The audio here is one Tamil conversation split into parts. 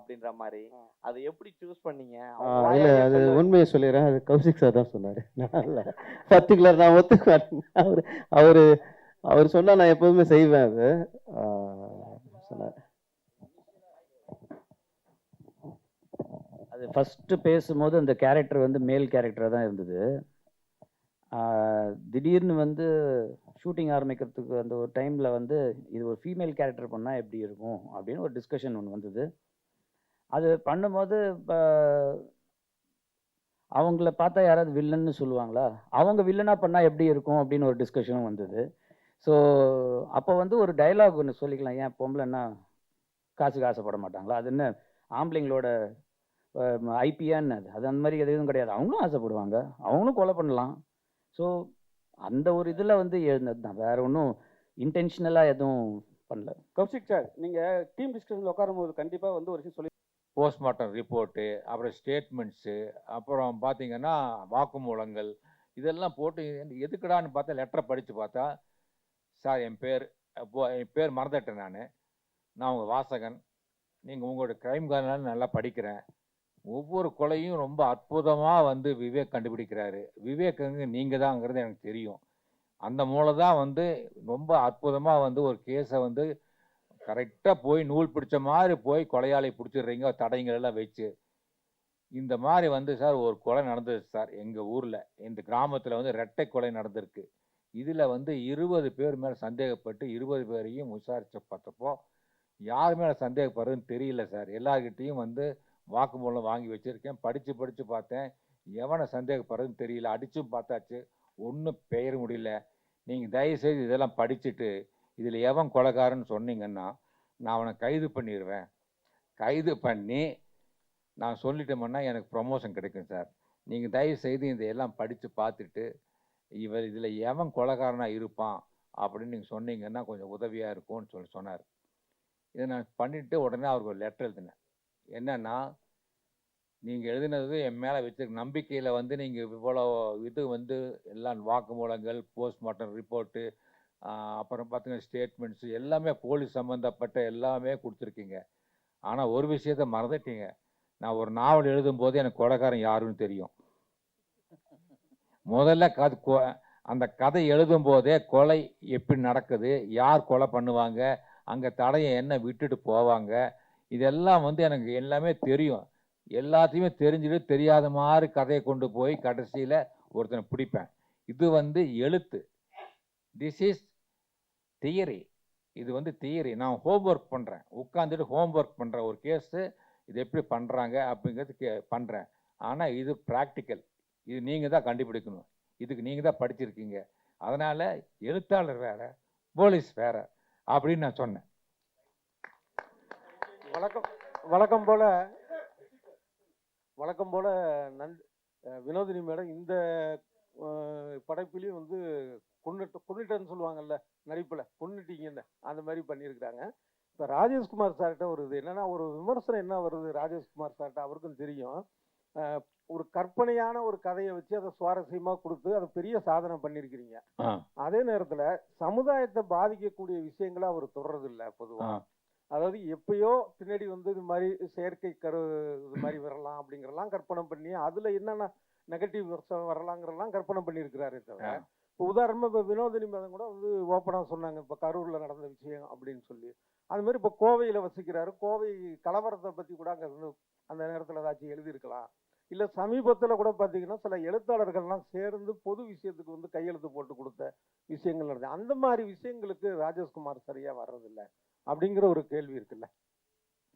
அப்படின்ற மாதிரி. அது எப்படி சூஸ் பண்ணீங்க? இல்லை, அது உண்மையை சொல்லிடுறேன். அது கௌசிக் சார் தான் சொன்னார். நான் இல்லை பர்டிகுலர், நான் ஒத்துக்குவேன். அவர் அவர் அவர் சொன்னால் நான் எப்போதுமே செய்வேன். அது சொன்னார். அது ஃபஸ்ட்டு பேசும்போது அந்த கேரக்டர் வந்து மேல் கேரக்டராக தான் இருந்தது. திடீர்னு வந்து ஷூட்டிங் ஆரம்பிக்கிறதுக்கு அந்த ஒரு டைமில் வந்து இது ஒரு ஃபீமேல் கேரக்டர் பண்ணால் எப்படி இருக்கும் அப்படின்னு ஒரு டிஸ்கஷன் ஒன்று வந்தது. அது பண்ணும்போது இப்போ அவங்கள பார்த்தா யாராவது வில்லன்னு சொல்லுவாங்களா, அவங்க வில்லனாக பண்ணால் எப்படி இருக்கும் அப்படின்னு ஒரு டிஸ்கஷனும் வந்தது. ஸோ அப்போ வந்து ஒரு டைலாக் ஒன்று சொல்லிக்கலாம், ஏன் பொம்பளைன்னா காசுக்கு ஆசைப்பட மாட்டாங்களா, அது என்ன ஆம்பளைங்களோட ஐபியான்னு அது அந்த மாதிரி எதுவும் கிடையாது, அவங்களும் ஆசைப்படுவாங்க, அவங்களும் கொலை பண்ணலாம். ஸோ அந்த ஒரு இதில் வந்து எழுந்தது தான், வேற ஒன்றும் இன்டென்ஷனலாக எதுவும் பண்ணல. கௌசிக் சார், நீங்கள் டீம் டிஸ்கஷனில் உட்காரும்போது கண்டிப்பாக வந்து ஒரு விஷயம் சொல்லி, போஸ்ட்மார்ட்டம் ரிப்போர்ட்டு, அப்புறம் ஸ்டேட்மெண்ட்ஸு, அப்புறம் பார்த்தீங்கன்னா வாக்குமூலங்கள், இதெல்லாம் போட்டு எதுக்குடான்னு பார்த்தா லெட்டரை படித்து பார்த்தா, சார் என் பேர் மறந்துட்டேன், நான் உங்கள் வாசகன், நீங்கள் உங்களோட க்ரைம்காரனால நல்லா படிக்கிறேன், ஒவ்வொரு கொலையும் ரொம்ப அற்புதமாக வந்து விவேக் கண்டுபிடிக்கிறாரு, விவேக்குங்க நீங்கள் தாங்கிறது எனக்கு தெரியும், அந்த மூலம் தான் வந்து ரொம்ப அற்புதமாக வந்து ஒரு கேஸை வந்து கரெக்டாக போய் நூல் பிடிச்ச மாதிரி போய் கொலையாளி பிடிச்சிடுறீங்க, தடைங்கள் எல்லாம் வச்சு. இந்த மாதிரி வந்து சார் ஒரு கொலை நடந்தது சார் எங்கள் ஊரில், இந்த கிராமத்தில் வந்து ரெட்டை கொலை நடந்திருக்கு. இதில் வந்து 20 பேர் மேலே சந்தேகப்பட்டு 20 பேரையும் விசாரித்து பார்த்தப்போ யார் மேலே சந்தேகப்படுறதுன்னு தெரியல சார். எல்லார்கிட்டையும் வந்து வாக்குமூலம் வாங்கி வச்சுருக்கேன், படித்து பார்த்தேன், எவனை சந்தேகப்படுறதுன்னு தெரியல, அடித்தும் பார்த்தாச்சு, ஒன்றும் பெயர முடியல. நீங்கள் தயவுசெய்து இதெல்லாம் படிச்சுட்டு இதில் எவன் கொலைகாரன்னு சொன்னீங்கன்னா நான் அவனை கைது பண்ணிடுவேன், கைது பண்ணி நான் சொல்லிட்டோம்னா எனக்கு ப்ரமோஷன் கிடைக்கும் சார். நீங்கள் தயவுசெய்து இதையெல்லாம் படித்து பார்த்துட்டு இதில் எவன் கொலைகாரனாக இருப்பான் அப்படின்னு நீங்கள் சொன்னீங்கன்னா கொஞ்சம் உதவியாக இருக்கும்னு சொன்னார். இதை நான் பண்ணிவிட்டு உடனே அவருக்கு ஒரு லெட்டர் எழுதினேன். என்னன்னா, நீங்கள் எழுதினது என் மேலே வச்சிருக்க நம்பிக்கையில் வந்து நீங்கள் இவ்வளோ இது வந்து எல்லாம் வாக்குமூலங்கள், போஸ்ட்மார்ட்டம் ரிப்போர்ட்டு, அப்புறம் பார்த்தீங்கன்னா ஸ்டேட்மெண்ட்ஸு எல்லாமே போலீஸ் சம்மந்தப்பட்ட எல்லாமே கொடுத்துருக்கீங்க. ஆனால் ஒரு விஷயத்த மறந்துட்டீங்க, நான் ஒரு நாவல் எழுதும்போது எனக்கு கொலைகாரன் யாருன்னு தெரியும். முதல்ல அந்த கதை எழுதும் போதே கொலை எப்படி நடக்குது, யார் கொலை பண்ணுவாங்க, அங்கே தடையை என்ன விட்டுட்டு போவாங்க, இதெல்லாம் வந்து எனக்கு எல்லாமே தெரியும். எல்லாத்தையுமே தெரிஞ்சுட்டு தெரியாத மாதிரி கதையை கொண்டு போய் கடைசியில் ஒருத்தனை பிடிப்பேன். இது வந்து எழுத்து, திஸ் இஸ் தியரி, இது வந்து தியரி. நான் ஹோம்ஒர்க் பண்ணுறேன், உட்காந்துட்டு ஹோம்ஒர்க் பண்ணுறேன், ஒரு கேஸு இது எப்படி பண்ணுறாங்க அப்படிங்கிறது பண்ணுறேன். ஆனால் இது ப்ராக்டிக்கல், இது நீங்கள் தான் கண்டுபிடிக்கணும், இதுக்கு நீங்கள் தான் படிச்சிருக்கீங்க, அதனால் எழுத்தாளர் வேறு போலீஸ் வேறு அப்படின்னு நான் சொன்னேன். வழக்கம் போல வினோதினி மேடம் இந்த படைப்பிலையும் வந்து கொண்டுட்டேன்னு சொல்லுவாங்கல்ல, நடிப்பில் கொண்டுட்டீங்கன்னு அந்த மாதிரி பண்ணியிருக்கிறாங்க. இப்போ ராஜேஷ்குமார் சார்கிட்ட ஒரு இது என்னன்னா, ஒரு விமர்சனம் என்ன வருது ராஜேஷ்குமார் சார்கிட்ட, அவருக்கும் தெரியும், ஒரு கற்பனையான ஒரு கதையை வச்சு அதை சுவாரஸ்யமாக கொடுத்து அதை பெரிய சாதனை பண்ணியிருக்கிறீங்க. அதே நேரத்தில் சமுதாயத்தை பாதிக்கக்கூடிய விஷயங்களை அவர் தொடர்றதில்லை பொதுவாக. அதாவது எப்பயோ பின்னாடி வந்து இது மாதிரி செயற்கை இது மாதிரி வரலாம் அப்படிங்கிறலாம் கற்பனை பண்ணி அதில் என்னென்ன நெகட்டிவ் வரலாங்கிறலாம் கற்பனை பண்ணியிருக்கிறாரே தவிர, இப்போ உதாரணமாக இப்போ வினோதினி மேடம் கூட வந்து ஓப்பனாக சொன்னாங்க, இப்போ கரூரில் நடந்த விஷயம் அப்படின்னு சொல்லி. அது மாதிரி இப்போ கோவையில் வசிக்கிறாரு, கோவை கலவரத்தை பற்றி கூட அங்கே அந்த நேரத்தில் ஏதாச்சும் எழுதியிருக்கலாம். இல்லை சமீபத்தில் கூட பார்த்தீங்கன்னா சில எழுத்தாளர்கள்லாம் சேர்ந்து பொது விஷயத்துக்கு வந்து கையெழுத்து போட்டு கொடுத்த விஷயங்கள் நடந்தது. அந்த மாதிரி விஷயங்களுக்கு ராஜேஷ்குமார் சரியாக வர்றதில்லை அப்படிங்கிற ஒரு கேள்வி இருக்குல்ல.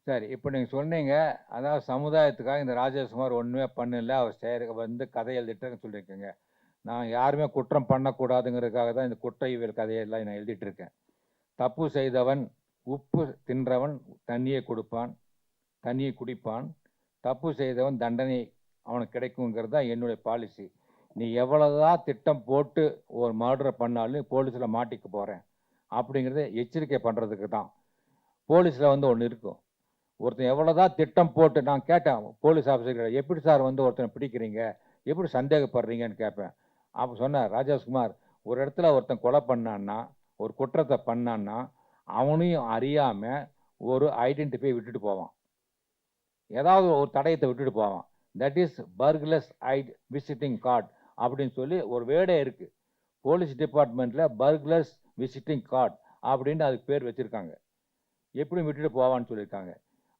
சரி, இப்போ நீங்கள் சொன்னீங்க, அதாவது சமுதாயத்துக்காக இந்த ராஜேஷ்குமார் ஒன்றுமே பண்ணல, அவர் வந்து கதை எழுதிட்டுன்னு சொல்லியிருக்கேங்க. நான் யாருமே குற்றம் பண்ணக்கூடாதுங்கிறதுக்காக தான் இந்த குற்றவியல் கதையெல்லாம் நான் எழுதிட்டு இருக்கேன். தப்பு செய்தவன் உப்பு தின்றவன் தண்ணியை குடிப்பான், தப்பு செய்தவன் தண்டனை அவனுக்கு கிடைக்குங்கிறது தான் என்னுடைய பாலிசி. நீ எவ்வளோதான் திட்டம் போட்டு ஒரு மர்டரை பண்ணாலும் போலீஸில் மாட்டிக்க போகிறேன் அப்படிங்கிறத எச்சரிக்கை பண்ணுறதுக்கு தான். போலீஸில் வந்து ஒன்று இருக்கும், ஒருத்தன் எவ்வளோதான் திட்டம் போட்டு, நான் கேட்டேன் போலீஸ் ஆஃபீஸர்கிட்ட, எப்படி சார் வந்து ஒருத்தனை பிடிக்கிறீங்க, எப்படி சந்தேகப்படுறீங்கன்னு கேட்பேன். அப்போ சொன்னார் ராஜேஷ்குமார், ஒரு இடத்துல ஒருத்தன் கொலை பண்ணான்னா, ஒரு குற்றத்தை பண்ணான்னா அவனையும் அறியாமல் ஒரு ஐடென்டிஃபை விட்டுட்டு போவான். ஏதாவது ஒரு தடயத்தை விட்டுட்டு போவான். தட் இஸ் பர்க்லஸ் ஐட் விசிட்டிங் கார்டு அப்படின்னு சொல்லி ஒரு வேர்டே இருக்குது. போலீஸ் டிபார்ட்மெண்ட்டில் பர்க்லஸ் விசிட்டிங் கார்டு அப்படின்னு அதுக்கு பேர் வச்சுருக்காங்க. எப்படி விட்டுட்டு போவான்னு சொல்லியிருக்காங்க.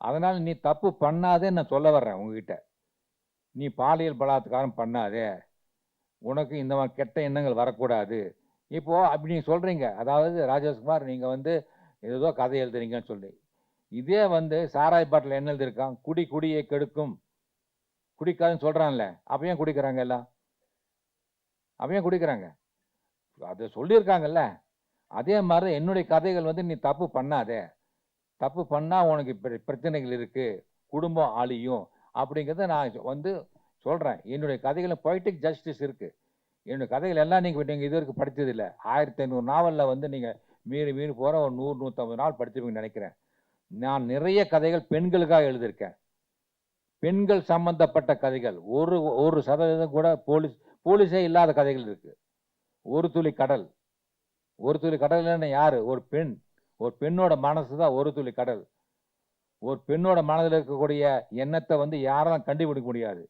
அதனால் நீ தப்பு பண்ணாதே நான் சொல்ல வர்றேன் உங்ககிட்ட. நீ பாலியல் பலாத்காரம் பண்ணாதே, உனக்கு இந்த மாதிரி கெட்ட எண்ணங்கள் வரக்கூடாது. இப்போது அப்படி நீங்கள் சொல்கிறீங்க, அதாவது ராஜேஷ்குமார் நீங்கள் வந்து ஏதோ கதை எழுதுறீங்கன்னு சொல்லி, இதே வந்து சாராய் பாட்டில் என்ன எழுதியிருக்கான், குடியை கெடுக்கும், குடிக்காதுன்னு சொல்கிறான்ல, அப்போ ஏன் குடிக்கிறாங்க எல்லாம்? அப்போ ஏன் குடிக்கிறாங்க? அதை சொல்லியிருக்காங்கல்ல. அதே மாதிரி என்னுடைய கதைகள் வந்து நீ தப்பு பண்ணாதே, தப்பு பண்ணால் உனக்கு பிரச்சனைகள் இருக்குது, குடும்பம் அழியும் அப்படிங்கிறத நான் வந்து சொல்கிறேன். என்னுடைய கதைகளில் பொய்டிக் ஜஸ்டிஸ் இருக்குது. என்னுடைய கதைகள் எல்லாம் நீங்கள் இது வரைக்கும் படித்ததில்லை. 1500 நாவலில் வந்து நீங்கள் மீறி போகிற ஒரு 100-150 நாள் படிச்சிருப்பீங்கன்னு நினைக்கிறேன். நான் நிறைய கதைகள் பெண்களுக்காக எழுதியிருக்கேன். பெண்கள் சம்பந்தப்பட்ட கதைகள் 1% கூட போலீஸே இல்லாத கதைகள் இருக்குது. ஒரு துளி கடல், ஒரு துளி கடல்னா யார்? ஒரு பெண். ஒரு பெண்ணோட மனசு தான் ஒரு துளி கடல். ஒரு பெண்ணோட மனதில் இருக்கக்கூடிய எண்ணத்தை வந்து யாரும் கண்டுபிடிக்க முடியாது.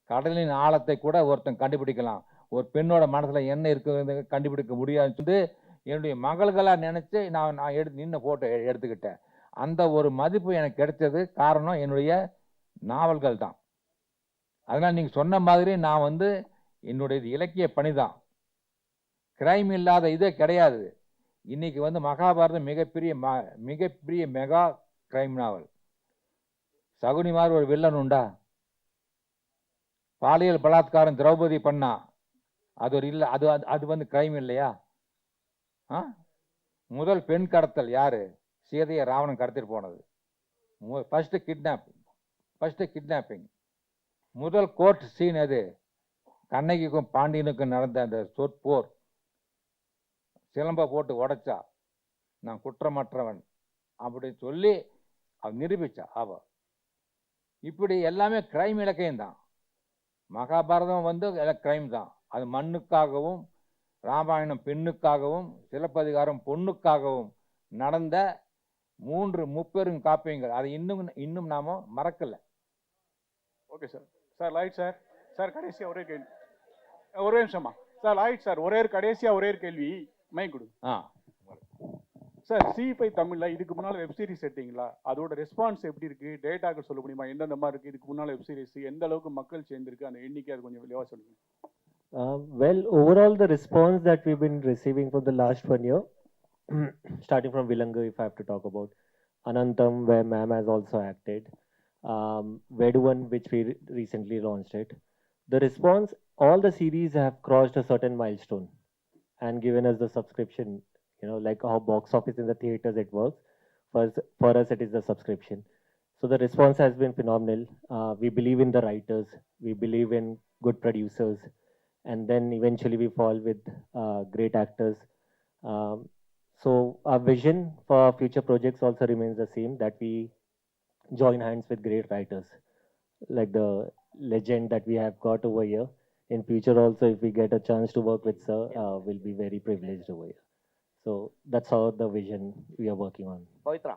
கடலின் ஆழத்தை கூட ஒருத்தன் கண்டுபிடிக்கலாம், ஒரு பெண்ணோட மனசில் என்ன இருக்கிறது கண்டுபிடிக்க முடியாதுன்னு சொல்லி என்னுடைய மகள்களாக நினச்சி நான் நின்று ஃபோட்டோ எடுத்துக்கிட்டேன். அந்த ஒரு மதிப்பு எனக்கு கிடைச்சது காரணம் என்னுடைய நாவல்கள் தான். அதனால் நீங்கள் சொன்ன மாதிரி நான் வந்து என்னுடைய இலக்கிய பணி தான். கிரைம் இல்லாத இதே கிடையாது. இன்னைக்கு வந்து மகாபாரதம் மிகப்பெரிய மெகா கிரைம் நாவல். சகுனி மாதிரி ஒரு வில்லன் உண்டா? பாலியல் பலாத்காரம் திரௌபதி பண்ணா, அது ஒரு இல்லை, அது வந்து கிரைம் இல்லையா? முதல் பெண் கடத்தல் யாரு? சீதையை ராவணன் கடத்திட்டு போனது. First kidnapping. முதல் கோர்ட் சீன் எது? கண்ணகிக்கும் பாண்டியனுக்கும் நடந்த அந்த சொற்போர். சிலம்ப போட்டு உடைச்சா நான் குற்றமற்றவன் அப்படின்னு சொல்லி அவ நிரூபிச்சா. இப்படி எல்லாமே கிரைம் இலக்கியம் தான். மகாபாரதம் வந்து கிரைம் தான். அது மண்ணுக்காகவும், ராமாயணம் பெண்ணுக்காகவும், சிலப்பதிகாரம் பொண்ணுக்காகவும் நடந்த 3 முப்பெரும் காப்பியங்கள். அதை இன்னும் நாம மறக்கல. Okay sir. Sir light sir. Sir கடைசியா ஒரே கேள்வி, ஒரே நிமிஷமா சார். லைட் சார், கடைசியா ஒரே கேள்வி, மை கொடு. சார் C5 தமிழ்ல இதுக்கு முன்னால வெப் சீரிஸ் எடுத்தீங்களா? அதோட ரெஸ்பான்ஸ் எப்படி இருக்கு? டேட்டாக்கு சொல்ல முடியுமா? எந்தெந்த மாதிரி இருக்கு? இதுக்கு முன்னால வெப் சீரிஸ் எந்த அளவுக்கு மக்கள் சேர்ந்திருக்கு, அந்த எண்ணிக்கை அது கொஞ்சம் விளைவா சொல்லுங்க. Well, overall the response that we've been receiving for the last 1 year, starting from Vilangu, if I have to talk about Anantam, where ma'am has also acted, Veduvan, which we recently launched it. The response, all the series have crossed a certain milestone and given us the subscription, you know, like how box office in the theaters it works. For us, it is the subscription. So the response has been phenomenal. We believe in the writers, we believe in good producers, and then eventually we fall with great actors. So our vision for our future projects also remains the same, that we join hands with great writers, like the legend that we have got over here. In future also, if we get a chance to work with sir, we'll be very privileged over here. So that's how the vision we are working on. Pavithra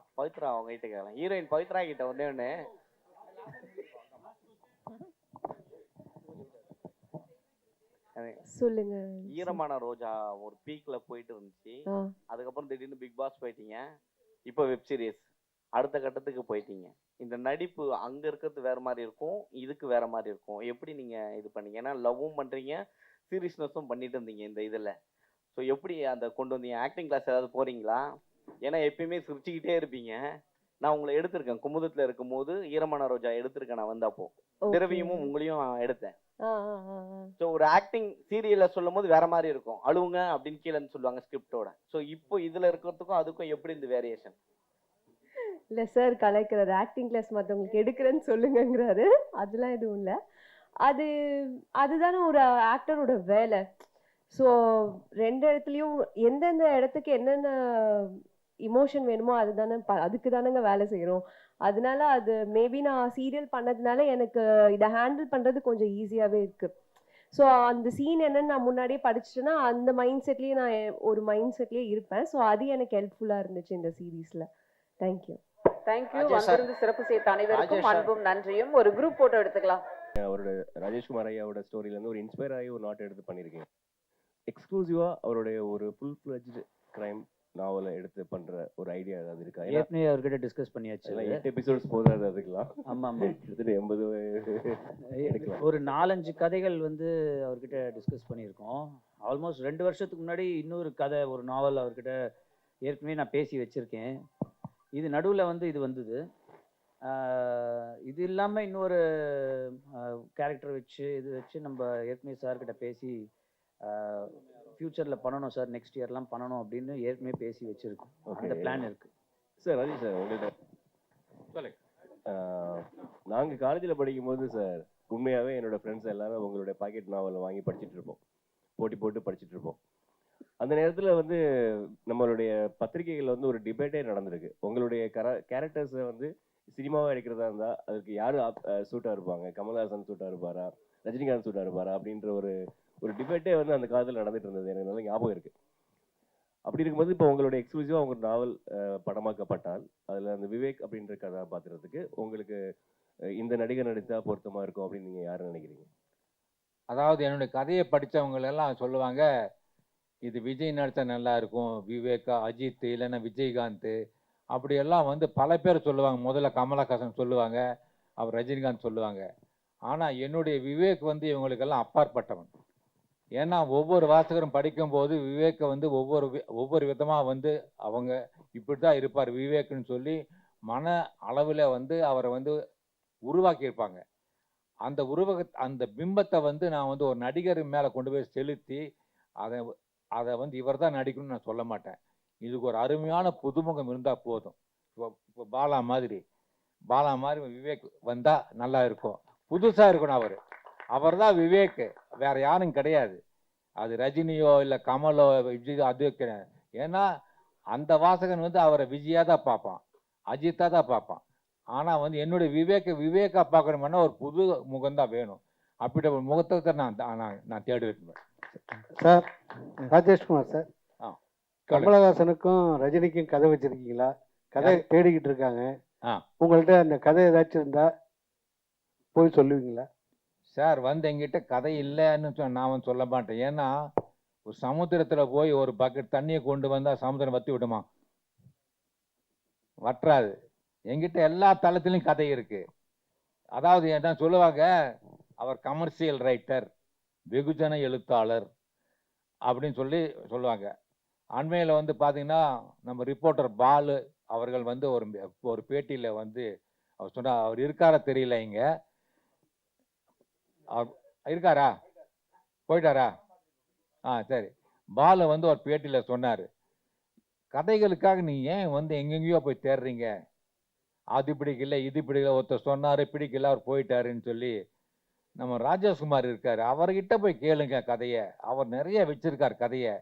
அவங்க கிட்ட கேட்கலாம். ஹீரோயின் பவித்ரா கிட்ட ஒண்ணு சொல்லுங்க. ஈரமான ரோஜா ஒரு பீக்ல போயிட்டு இருந்துச்சு. அதுக்கப்புறம் திடீர்னு பிக் பாஸ் போயிட்டீங்க. இப்போ வெப் சீரிஸ் அடுத்த கட்டத்துக்கு போயிட்டீங்க. இந்த நடிப்பு அங்க இருக்கிறது வேற மாதிரி இருக்கும், இதுக்கு வேற மாதிரி இருக்கும். எப்படி நீங்க இது பண்ணீங்க? ஏன்னா லவ்வும் பண்றீங்க, சீரியஸ்னஸும் பண்ணிட்டு இருந்தீங்க இந்த இதுல. ஸோ எப்படி அந்த கொண்டு வந்தீங்க? ஆக்டிங் கிளாஸ் ஏதாவது போறீங்களா? ஏன்னா எப்பயுமே சிரிச்சுக்கிட்டே இருப்பீங்க. நான் உங்களை எடுத்திருக்கேன் குமுதத்துல இருக்கும்போது, ஈரமான ரோஜா எடுத்திருக்கேன். நான் வந்தப்போ திரவியமும் உங்களையும் எடுத்தேன். ஸோ ஒரு ஆக்டிங் சீரியல்ல சொல்லும் போது வேற மாதிரி இருக்கும், அழுவுங்க அப்படின்னு கீழே சொல்லுவாங்க ஸ்கிரிப்டோட. ஸோ இப்போ இதுல இருக்கிறதுக்கும் அதுக்கும் எப்படி இந்த வேரியேஷன்? இல்ல சார் கலைக்கிறாரு, ஆக்டிங் கிளாஸ் மற்றவங்களுக்கு எடுக்கிறேன்னு சொல்லுங்கிறாரு. அதெல்லாம் எதுவும் இல்லை. அதுதானே ஒரு ஆக்டரோட வேலை. ஸோ 2 இடத்துலையும் எந்தெந்த இடத்துக்கு என்னென்ன இமோஷன் வேணுமோ அதுக்கு தானேங்க வேலை செய்கிறோம். அதனால அது மேபி நான் சீரியல் பண்ணதுனால எனக்கு இதை ஹேண்டில் பண்ணுறது கொஞ்சம் ஈஸியாகவே இருக்குது. ஸோ அந்த சீன் என்னன்னு நான் முன்னாடியே படிச்சுட்டேன்னா அந்த மைண்ட் செட்லேயே நான் ஒரு மைண்ட் செட்லேயே இருப்பேன். ஸோ அது எனக்கு ஹெல்ப்ஃபுல்லாக இருந்துச்சு இந்த சீரீஸில். தேங்க்யூ. தேங்க்யூ. ராஜேஷ் சார். வந்திருந்து சிறப்பு செய்த அனைவருக்கும் ராஜேஷ் சார். அன்பும் நன்றியும். ஒரு குரூப் போட்டோ எடுத்துக்கலாம். அவரோட ராஜேஷ்குமார் ஐயாவோட ஸ்டோரியிலேருந்து ஒரு இன்ஸ்பயர் ஆகி ஒரு நாட் எடுத்து பண்ணியிருக்கேன். எக்ஸ்க்ளூசிவாக அவருடைய ஒரு ஃபுல் ஃப்ளெஜ்டு க்ரைம் நாவலை எடுத்து பண்ணுற ஒரு ஐடியா ஏதாவது இருக்கா? ஏன்னா ஏற்கனவே அவர்கிட்ட டிஸ்கஸ் பண்ணியாச்சு. 8 எபிசோட்ஸ் போதாது அதுக்கெல்லாம். ஆமாம் ஆமாம், கிட்டத்தட்ட 80 எடுக்கலாம். ஒரு 4-5 கதைகள் வந்து அவர்கிட்ட டிஸ்கஸ் பண்ணியிருக்கோம். ஆல்மோஸ்ட் 2 வருஷத்துக்கு முன்னாடி இன்னொரு கதை, ஒரு நாவல் அவர்கிட்ட ஏற்கனவே நான் பேசி வச்சுருக்கேன். இது நடுவில் வந்து இது வந்தது. இது இல்லாமல் இன்னொரு கேரக்டர் வச்சு இது வச்சு நம்ம ஏற்கனவே சார்கிட்ட பேசி ஃப்யூச்சரில் பண்ணணும் சார், நெக்ஸ்ட் இயர்லாம் பண்ணணும் அப்படின்னு ஏற்கனவே பேசி வச்சுருக்கோம். அந்த பிளான் இருக்குது சார். ராஜேஷ் சார், உங்கள்கிட்ட நாங்கள் காலேஜில் படிக்கும்போது சார், உண்மையாகவே என்னோட ஃப்ரெண்ட்ஸ் எல்லாரும் உங்களுடைய பாக்கெட் நாவலை வாங்கி படிச்சுட்டு இருப்போம், போட்டி போட்டு படிச்சுட்டு இருப்போம். அந்த நேரத்தில் வந்து நம்மளுடைய பத்திரிகைகளில் வந்து ஒரு டிபேட்டே நடந்திருக்கு. உங்களுடைய கேரக்டர்ஸை வந்து சினிமாவாக எடுக்கிறதா இருந்தால் அதுக்கு யார் சூட்டாக இருப்பாங்க, கமல்ஹாசன் சூட்டாக இருப்பாரா, ரஜினிகாந்த் சூட்டாக இருப்பாரா அப்படின்ற ஒரு டிபேட்டே வந்து அந்த காலத்தில் நடந்துட்டு இருந்தது. எனக்கு நல்ல ஞாபகம் இருக்குது. அப்படி இருக்கும்போது இப்போ உங்களுடைய எக்ஸ்க்ளூசிவாக உங்கள் நாவல் படமாக்கப்பட்டால் அதில் அந்த விவேக் அப்படின்ற கதாபாத்திரத்துக்கு உங்களுக்கு இந்த நடிகர் நடித்தா பொருத்தமாக இருக்கும் அப்படின்னு நீங்கள் யார் நினைக்கிறீங்க? அதாவது என்னுடைய கதையை படித்தவங்களெல்லாம் சொல்லுவாங்க, இது விஜய் நடித்தா நல்லா இருக்கும், விவேகா, அஜித், இல்லைன்னா விஜயகாந்த், அப்படியெல்லாம் வந்து பல பேர் சொல்லுவாங்க. முதல்ல கமலஹாசன் சொல்லுவாங்க, அவர் ரஜினிகாந்த் சொல்லுவாங்க. ஆனால் என்னுடைய விவேக் வந்து இவங்களுக்கெல்லாம் அப்பாற்பட்டவன். ஏன்னா ஒவ்வொரு வாசகரும் படிக்கும்போது விவேக்கை வந்து ஒவ்வொரு விதமாக வந்து அவங்க இப்படி தான் இருப்பார் விவேக்னு சொல்லி மன அளவில் வந்து அவரை வந்து உருவாக்கியிருப்பாங்க. அந்த பிம்பத்தை வந்து நான் வந்து ஒரு நடிகர் மேலே கொண்டு போய் செலுத்தி அதை வந்து இவர் தான் நடிக்கணும்னு நான் சொல்ல மாட்டேன். இதுக்கு ஒரு அருமையான புதுமுகம் இருந்தால் போதும். இப்போ பாலா மாதிரி விவேக் வந்தால் நல்லா இருக்கும், புதுசாக இருக்கணும். அவர் தான் விவேக், வேற யாரும் கிடையாது. அது ரஜினியோ இல்லை கமலோ விஜய் அது கிடையாது. ஏன்னா அந்த வாசகன் வந்து அவரை விஜயா தான் பார்ப்பான், அஜித்தா தான் பார்ப்பான். ஆனால் வந்து என்னுடைய விவேக்கா பார்க்கணும்னா ஒரு புது முகம்தான் வேணும். அப்படி ஒரு முகத்தை நான் தேடுவேன் சார். ராஜேஷ்குமார் சார், கமலஹாசனுக்கும் ரஜினிக்கும் கதை வச்சிருக்கீங்களா? கதை தேடிக்கிட்டு இருக்காங்க. உங்கள்கிட்ட அந்த கதை ஏதாச்சும் இருந்தா போய் சொல்லுவீங்களா? சார், வந்து எங்கிட்ட கதை இல்லைன்னு நான் சொல்ல மாட்டேன். ஏன்னா ஒரு சமுத்திரத்தில் போய் ஒரு பக்கெட் தண்ணியை கொண்டு வந்தால் சமுத்திரம் வற்றி விடுமா? வற்றாது. எங்கிட்ட எல்லா தளத்திலையும் கதை இருக்கு. அதாவது என்ன சொல்லுவாங்க, அவர் கமர்ஷியல் ரைட்டர், வெகுஜன எழுத்தாளர் அப்படின்னு சொல்லுவாங்க. அண்மையில் வந்து பார்த்தீங்கன்னா நம்ம ரிப்போர்ட்டர் பாலு அவர்கள் வந்து ஒரு பேட்டியில் வந்து அவர் சொன்னார், அவர் இருக்காரா தெரியல, இங்கே இருக்காரா, போயிட்டாரா? சரி. பாலு வந்து ஒரு பேட்டியில் சொன்னார், கதைகளுக்காக நீ ஏன் வந்து எங்கெங்கேயோ போய் தேடுறீங்க, அது பிடிக்கல இது பிடிக்கல, ஒருத்தர் சொன்னார் பிடிக்கல அவர் போயிட்டாருன்னு சொல்லி. நம்ம ராஜேஷ்குமார் இருக்கார், அவர்கிட்ட போய் கேளுங்க கதையை. அவர் நிறைய வச்சிருக்கார் கதையை.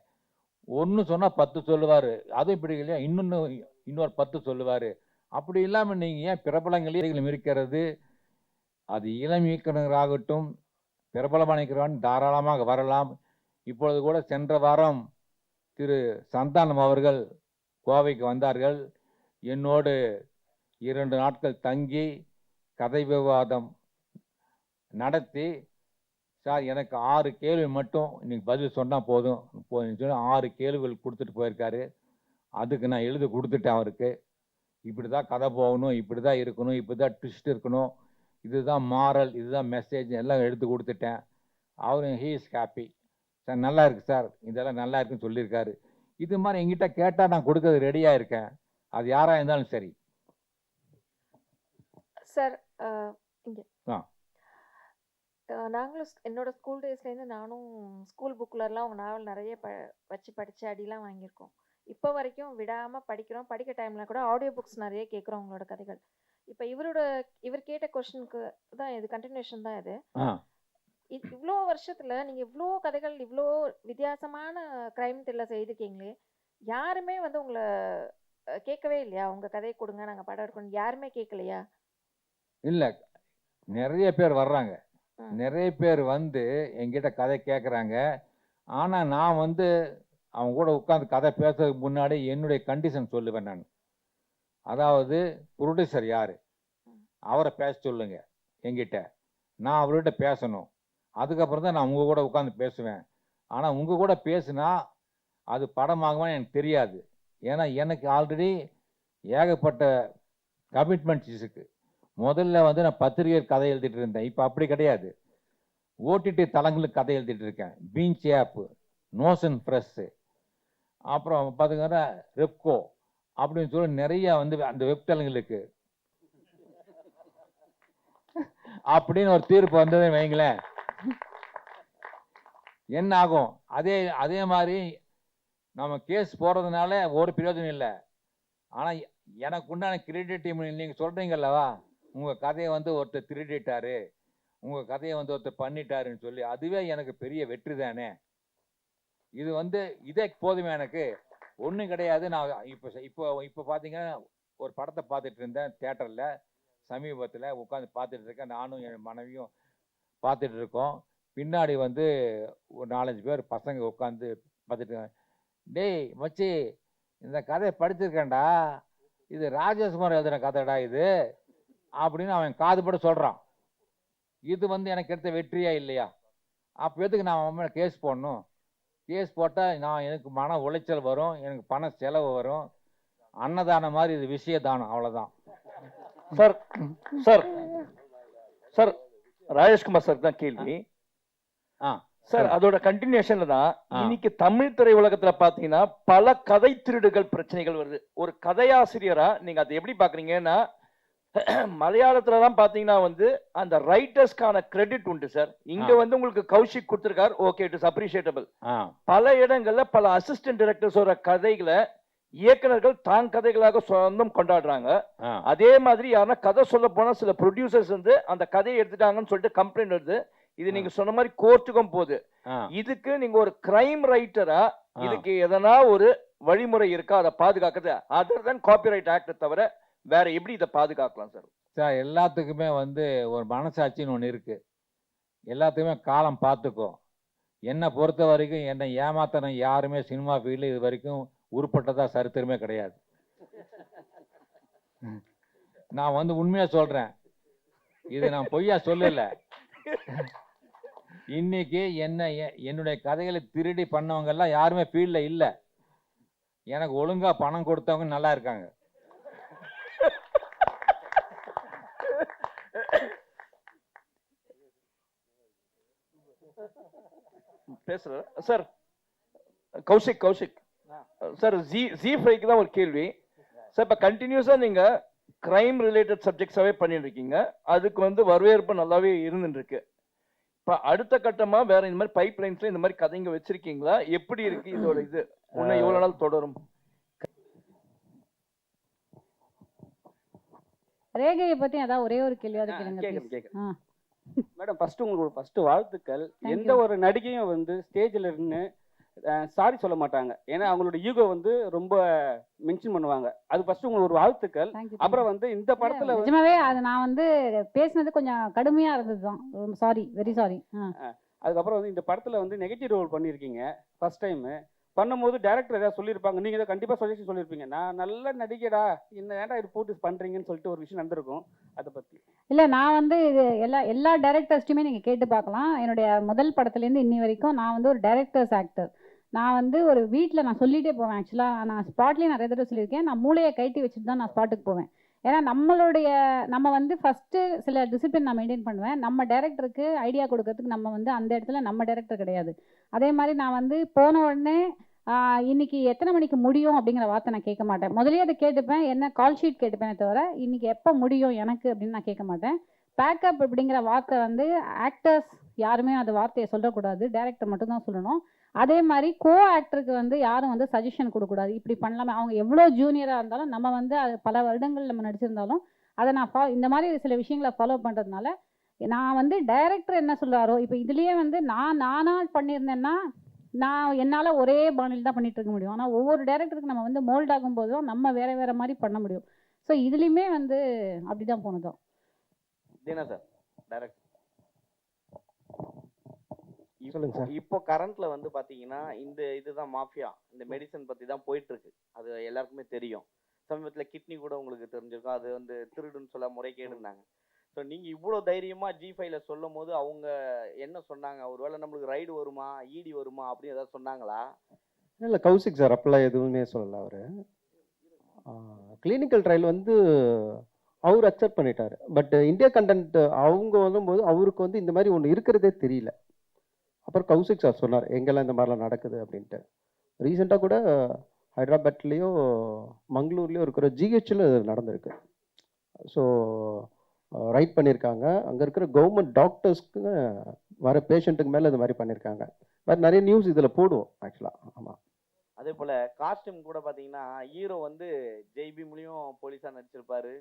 ஒன்று சொன்னால் 10 சொல்லுவார், அதுவும் பிடிக்கலையா இன்னொரு 10 சொல்லுவார். அப்படி இல்லாமல் நீங்கள் ஏன் பிரபலங்களையும் இருக்கிறது? அது இளம் இயக்குநராகட்டும், பிரபலமான இயக்குநராக தாராளமாக வரலாம். இப்பொழுது கூட சென்ற வாரம் திரு சந்தானம் அவர்கள் கோவைக்கு வந்தார்கள். என்னோடு 2 நாட்கள் தங்கி கதை விவாதம் நடத்தி, சார் எனக்கு 6 கேள்வி மட்டும் இன்னைக்கு பதில் சொன்னால் போதும் சொல்லி 6 கேள்விகள் கொடுத்துட்டு போயிருக்காரு. அதுக்கு நான் எழுதி கொடுத்துட்டேன் அவருக்கு. இப்படி தான் கதை போகணும், இப்படி தான் இருக்கணும், இப்படி தான் ட்விஸ்ட் இருக்கணும், இதுதான் மாரல், இதுதான் மெசேஜ் எல்லாம் எடுத்து கொடுத்துட்டேன். அவரும் ஹீ இஸ் ஹாப்பி. சார் நல்லா இருக்கு சார், இதெல்லாம் நல்லா இருக்குன்னு சொல்லியிருக்காரு. இது மாதிரி எங்கிட்ட கேட்டால் நான் கொடுக்கறது ரெடியாக இருக்கேன், அது யாராக இருந்தாலும் சரி. சார், இங்கே நாங்களும் என்னோட ஸ்கூல் டேஸ்லேருந்து நானும் ஸ்கூல் புக்கிலலாம் உங்கள் நாவல் நிறைய வச்சு படித்து அடிலாம் வாங்கியிருக்கோம். இப்போ வரைக்கும் விடாமல் படிக்கிறோம். படிக்க டைமில் கூட ஆடியோ புக்ஸ் நிறைய கேட்குறோம் உங்களோட கதைகள். இப்போ இவர் கேட்ட கொஸ்டினுக்கு தான் இது கண்டினியூஷன் தான். இது இவ்வளோ வருஷத்தில் நீங்கள் இவ்வளோ கதைகள் இவ்வளோ வித்தியாசமான க்ரைம் த்ரில்லர் செய்திருக்கீங்களே, யாருமே வந்து உங்களை கேட்கவே இல்லையா? உங்கள் கதையை கொடுங்க, நாங்கள் படம் எடுக்கணும், யாருமே கேட்கலையா? இல்லை, நிறைய பேர் வர்றாங்க, நிறைய பேர் வந்து என்கிட்ட கதை கேட்குறாங்க. ஆனால் நான் வந்து அவங்க கூட உட்காந்து கதை பேசுறதுக்கு முன்னாடி என்னுடைய கண்டிஷன் சொல்லுவேன். நான் அதாவது ப்ரொடியூசர் யார் அவரை பேச சொல்லுங்க என்கிட்ட, நான் அவர்கிட்ட பேசணும். அதுக்கப்புறம் தான் நான் உங்கள் கூட உட்காந்து பேசுவேன். ஆனால் உங்கள் கூட பேசுனா அது படமாகுமான்னு எனக்கு தெரியாது. ஏன்னா எனக்கு ஆல்ரெடி ஏகப்பட்ட கமிட்மெண்ட்ஸ் இருக்குது. முதல்ல வந்து நான் பத்திரிகை கதை எழுதிட்டு இருந்தேன். இப்போ அப்படி கிடையாது. ஓடிடி தளங்களுக்கு கதை எழுதிட்டு இருக்கேன். பீன்ச் ஆப்பு, நோஷன் ப்ரெஸ்ஸு, அப்புறம் பார்த்துக்கிட்டா ரெப்கோ அப்படின்னு சொல்லி நிறைய வந்து அந்த வெப்தளங்களுக்கு அப்படின்னு ஒரு தீர்ப்பு வந்ததுன்னு வைங்களேன், என்ன ஆகும்? அதே மாதிரி நம்ம கேஸ் போடுறதுனால ஒரு பிரயோஜனம் இல்லை. ஆனால் எனக்கு உண்டான கிரெடிட் நீங்கள் சொல்கிறீங்கல்லவா, உங்கள் கதையை வந்து ஒருத்தர் திருடிட்டாரு, உங்கள் கதையை வந்து ஒருத்தர் பண்ணிட்டாருன்னு சொல்லி, அதுவே எனக்கு பெரிய வெற்றி தானே. இது வந்து இதே போதுமே எனக்கு, ஒன்றும் கிடையாது. நான் இப்போ பார்த்தீங்கன்னா ஒரு படத்தை பார்த்துட்டு இருந்தேன் தியேட்டரில், சமீபத்தில் உட்காந்து பார்த்துட்டு இருக்கேன். நானும் என் மனைவியும் பார்த்துட்டு இருக்கோம். பின்னாடி வந்து ஒரு 4-5 பேர் பசங்க உட்காந்து பார்த்துட்டு இருக்காங்க. டேய் மச்சி, இந்த கதையை படிச்சிருக்கேன்டா, இது ராஜேஷ்குமார் எழுதுன கதைடா இது அப்படின்னு அவன் காதுபட சொல்கிறான். இது வந்து எனக்கு எடுத்த வெற்றியா இல்லையா? அப்போ எதுக்கு நான் அவன் மேலே கேஸ் போடணும்? கேஸ் போட்டால் எனக்கு மன உளைச்சல் வரும், எனக்கு பண செலவு வரும். அன்னதானம் மாதிரி இது விஷயதானம், அவ்வளோதான். Sir sir sir Rajeshkumar sir தான் கேள்வி. சார் அதோட கண்டினியூஷன்ல தான் இன்னைக்கு தமிழ் திரையுலகத்துல பாத்தீங்கன்னா பல கதை திருடுகள் பிரச்சனைகள் வருது. ஒரு கதையாசிரியரா நீங்க அதை எப்படி பாக்குறீங்கன்னா, மலையாளத்துலலாம் பாத்தீங்கன்னா வந்து அந்த ரைட்டர்ஸ்க்கான கிரெடிட் உண்டு சார். இங்க வந்து உங்களுக்கு கௌஷிக் கொடுத்திருக்காரு, ஓகே, இட் இஸ் அப்ரிஷியேட்டபிள். பல இடங்கள்ல பல அசிஸ்டன்ட் டைரக்டர்ஸோட கதைகளை இயக்குனர்கள் தான் கதைகளாக சொந்தம் கொண்டாடுறாங்க. அதே மாதிரி யாருன்னா கதை சொல்ல போனா சில ப்ரொடியூசர்ஸ் வந்து அந்த கதையை எடுத்துட்டாங்கன்னு சொல்லிட்டு கம்ப்ளைண்ட் வருது. இது நீங்க சொன்ன மாதிரி கோர்ட்டுக்கும் போகுது. இதுக்கு நீங்க ஒரு கிரைம் ரைட்டரா இதுக்கு எதனா ஒரு வழிமுறை இருக்கா அதை பாதுகாக்கிறது, அதர் தென் காப்பிரைட் ஆக்ட் தவிர வேற எப்படி இதை பாதுகாக்கலாம் சார்? சார் எல்லாத்துக்குமே வந்து ஒரு மனசாட்சின்னு ஒன்று இருக்கு. எல்லாத்துக்குமே காலம் பார்த்துக்கும். என்னை பொறுத்த வரைக்கும் என்னை ஏமாத்தன யாருமே சினிமா ஃபீல்டு இது வரைக்கும் உருப்பட்டதா சரித்திரமே கிடையாது. நான் வந்து உண்மையா சொல்றேன், இது நான் பொய்யா சொல்லல. இன்னைக்கு என்னுடைய கதைகளை திருடி பண்ணவங்க எல்லாம் யாருமே ஃபீல்ட்ல இல்லை. எனக்கு ஒழுங்கா பணம் கொடுத்தவங்க நல்லா இருக்காங்க. பேசுற சார் கௌஷிக் சார், ஜி5க்கு தான் ஒரு கேள்வி சார். இப்போ கண்டினியூஸா நீங்க கிரைம் ரிலேட்டட் சப்ஜெக்ட்ஸாவே பண்ணிட்டு இருக்கீங்க, அதுக்கு வந்து வரவேற்பு நல்லாவே இருந்துட்டு இருக்கு. இப்போ அடுத்த கட்டமா வேற இந்த மாதிரி பைப் லைன்ஸ்ல இந்த மாதிரி கதைங்க வச்சிருக்கீங்களா? எப்படி இருக்கு இதோட இது இன்னும் எவ்வளவு நாள் தொடரும்? ரேகையை பத்தி அதான் ஒரே ஒரு கேள்வி அது கேளுங்க. மேடம், ஃபர்ஸ்ட் உங்களுக்கு ஃபர்ஸ்ட் வாழ்த்துக்கள். எந்த ஒரு நடிகையும் வந்து ஸ்டேஜில் இருந்து சாரி சொல்ல மாட்டாங்க. ஏன்னா அவங்களோட ஈகோ வந்து ரொம்ப மென்ஷன் பண்ணுவாங்க. அது ஃபர்ஸ்ட் உங்களுக்கு ஒரு வாழ்த்துக்கள். அப்புறம் வந்து இந்த படத்துல நிஜமாவே அது நான் வந்து பேசினது கொஞ்சம் கடுமையா இருந்தது தான். Sorry, very sorry. அதுக்கப்புறம் வந்து இந்த படத்துல வந்து நெகட்டிவ் ரோல் பண்ணியிருக்கீங்க ஃபர்ஸ்ட் டைம். பண்ணும்போது டேரக்டர் ஏதாவது சொல்லியிருப்பாங்க, நீங்க ஏதாவது கண்டிப்பா சஜஷன் சொல்லியிருப்பீங்க, நான் நல்ல நடிகடா, என்ன ஏன்டா இது போட்டு பண்றீங்கன்னு சொல்லிட்டு ஒரு விஷயம் நடந்திருக்கும். அதை பத்தி இல்ல, நான் வந்து இது எல்லா டைரக்டர்ஸ்ட்டுமே நீங்க கேட்டு பார்க்கலாம். என்னுடைய முதல் படத்துலேருந்து இன்னி வரைக்கும் நான் வந்து ஒரு டைரக்டர்ஸ் ஆக்டர். நான் வந்து ஒரு வீட்டில் நான் சொல்லிகிட்டே போவேன். ஆக்சுவலாக நான் ஸ்பாட்லேயும் நிறைய தடவை சொல்லியிருக்கேன், நான் மூளையை கைட்டி வச்சுட்டு தான் நான் ஸ்பாட்டுக்கு போவேன். ஏன்னா நம்ம வந்து ஃபஸ்ட்டு சில டிசிப்ளின் நான் மெயின்டைன் பண்ணுவேன். நம்ம டைரக்டருக்கு ஐடியா கொடுக்கறதுக்கு நம்ம வந்து அந்த இடத்துல நம்ம டைரக்டர் கிடையாது. அதே மாதிரி நான் வந்து போன உடனே இன்னைக்கு எத்தனை மணிக்கு முடியும் அப்படிங்கிற வார்த்தை நான் கேட்க மாட்டேன். முதலே அதை கேட்டுப்பேன், என்ன கால் ஷீட் கேட்டுப்பேனே தவிர இன்னைக்கு எப்போ முடியும் எனக்கு அப்படின்னு நான் கேட்க மாட்டேன். பேக்கப் அப்படிங்கிற வார்த்தை வந்து ஆக்டர்ஸ் யாருமே அந்த வார்த்தையை சொல்லக்கூடாது, டைரக்டர் மட்டும்தான் சொல்லணும். அதே மாதிரி கோ ஆக்டருக்கு வந்து யாரும் வந்து சஜஷன் கொடுக்கக்கூடாது, இப்படி பண்ணலாமே. அவங்க எவ்வளோ ஜூனியராக இருந்தாலும் நம்ம வந்து அது பல வருடங்கள் நம்ம நடிச்சிருந்தாலும் அதை நான் இந்த மாதிரி சில விஷயங்களை ஃபாலோ பண்ணுறதுனால நான் வந்து டைரக்டர் என்ன சொல்கிறாரோ, இப்போ இதுலேயே வந்து நானாக பண்ணியிருந்தேன்னா நான் என்னால் ஒரே பாணியில் தான் பண்ணிட்டு இருக்க முடியும். ஆனால் ஒவ்வொரு டைரக்டருக்கு நம்ம வந்து மோல்ட் ஆகும்போதும் நம்ம வேறு மாதிரி பண்ண முடியும். ஸோ இதுலேயுமே வந்து அப்படி தான் போனதும். இப்போ கரண்ட்ல வந்து பாத்தீங்கன்னா இந்த இதுதான் மாஃபியா, இந்த மெடிசன் பத்தி தான் போயிட்டு இருக்கு, அது எல்லாருக்குமே தெரியும். சமீபத்துல கிட்னி கூட உங்களுக்கு தெரிஞ்சிருக்கும், அது வந்து திருடுன்னு சொல்ல முறைகேடுனாங்க. ஸோ நீங்க இவ்வளோ தைரியமா G5ல சொல்லும் போது அவங்க என்ன சொன்னாங்க? ஒருவேளை நம்மளுக்கு ரைடு வருமா, ஈடி வருமா அப்படின்னு ஏதாவது சொன்னாங்களா? இல்லை கௌசிக் சார் அப்பெல்லாம் எதுவுமே சொல்லலை அவர். கிளினிக்கல் ட்ரையல் வந்து அவர் அக்செப்ட் பண்ணிட்டாரு. பட் இந்தியா கண்டென்ட் அவங்க வரும்போது அவருக்கு வந்து இந்த மாதிரி ஒன்று இருக்கிறதே தெரியல. அப்புறம் கௌசிக் சார் சொன்னார் எங்கெல்லாம் இந்த மாதிரிலாம் நடக்குது அப்படின்ட்டு. ரீசெண்டாக கூட ஹைதராபாத்லேயோ மங்களூர்லேயோ இருக்கிற ஜிஹெச்சில் நடந்திருக்கு. ஸோ ரைட் பண்ணியிருக்காங்க. அங்கே இருக்கிற கவர்மெண்ட் டாக்டர்ஸ்க்கு வர பேஷண்ட்டுக்கு மேலே இது மாதிரி பண்ணியிருக்காங்க. வேறு நிறைய நியூஸ் இதில் போடுவோம் ஆக்சுவலாக. ஆமாம். அதே போல காஸ்டியூம் கூட பாத்தீங்கன்னா ஹீரோ வந்து ஜெய்பீம்லயும் போலீஸா நடிச்சிருப்பாரு,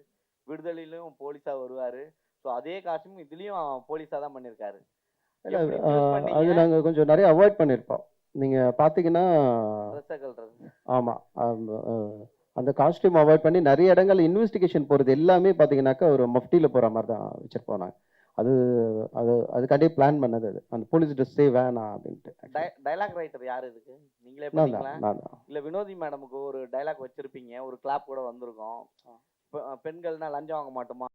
விடுதலையிலும் போலீஸா வருவாரு. ஸோ அதே காஸ்டியூம் இதுலயும் போலீஸா தான் பண்ணியிருக்காரு. இல்லை எப்படி choose பண்ணீங்க? அது நாங்கள் கொஞ்சம் நிறைய அவாய்ட் பண்ணியிருப்போம். நீங்கள் பார்த்தீங்கன்னா ட்ரெஸ்ஸை கழட்டுறது. ஆமாம் அந்த காஸ்டியூம் அவாய்ட் பண்ணி நிறைய இடங்கள் இன்வெஸ்டிகேஷன் போகிறது எல்லாமே பார்த்தீங்கன்னாக்கா ஒரு மஃப்டியில் போகிற மாதிரி தான் வச்சுருப்போம் நாங்கள். அது அது அதுக்காண்டியே பிளான் பண்ணது அது. அந்த போலீஸ் ட்ரெஸ்ஸே வேணாம் அப்படின்ட்டு. டைலாக் ரைட்டர் யார் இதுக்கு? நீங்களே நான் தான் பண்ணீங்களா? நான் தான். இல்ல வினோதி மேடமுக்கு ஒரு டைலாக் வச்சிருப்பீங்க, ஒரு கிளாப் கூட வந்திருக்கும். பெண்கள்னா லஞ்சம் வாங்க மாட்டோமா